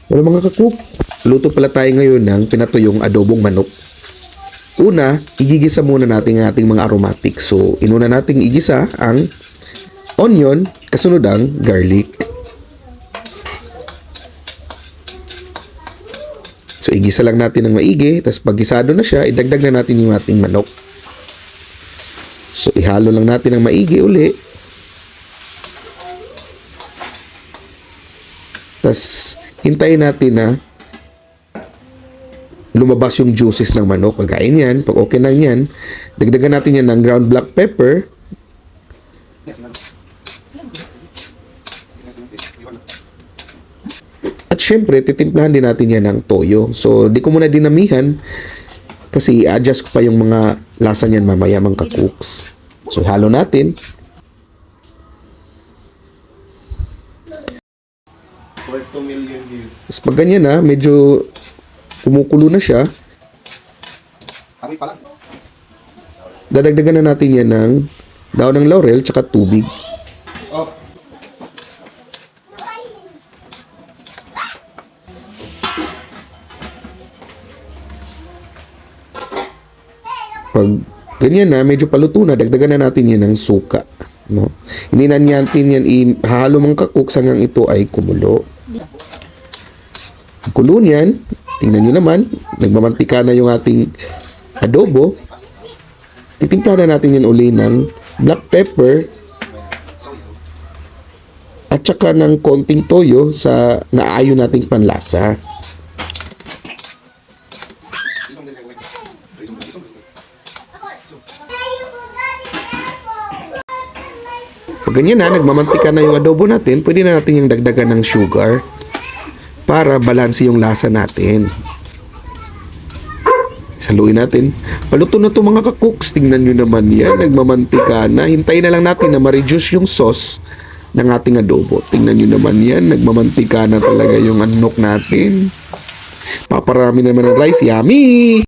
Wala mga kacook. Luto pala tayo ngayon ng pinatuyong adobong manok. Una, igigisa muna natin ang ating mga aromatics. So, inuna nating igisa ang onion, kasunod ang garlic. So, igisa lang natin ng maigi. Tapos, pag gisado na siya, idagdag na natin yung ating manok. So, ihalo lang natin ng maigi uli. Tapos, hintayin natin na lumabas yung juices ng manok. Pagkain yan. Pag okay na yan, dagdagan natin yan ng ground black pepper. At syempre, titimplahan din natin yan ng toyo. So, di ko muna dinamihan kasi i-adjust ko pa yung mga lasa niyan mamaya mga cooks. So, halo natin. Tapos pag ganyan na, medyo kumukulo na siya, dadagdagan na natin yan ng daon ng laurel tsaka tubig. Pag ganyan na, medyo paluto na, dagdagan na natin yan ng suka. No? Hindi na natin yan ihalo mga kakuks hanggang ito ay kumulo. Kulo niyan, tingnan nyo naman, nagmamantika na yung ating adobo. Titimpla na natin yan uli ng black pepper at saka ng konting toyo sa naayon nating panlasa. Pag ganyan na, nagmamantika na yung adobo natin, pwede na natin yung dagdagan ng sugar para balanse yung lasa natin. Saluin natin. Paluto na ito mga kakooks. Tingnan nyo naman yan. Nagmamantika na. Hintayin na lang natin na ma-reduce yung sauce ng ating adobo. Tingnan nyo naman yan. Nagmamantika na talaga yung anok natin. Paparami naman ng rice. Yummy!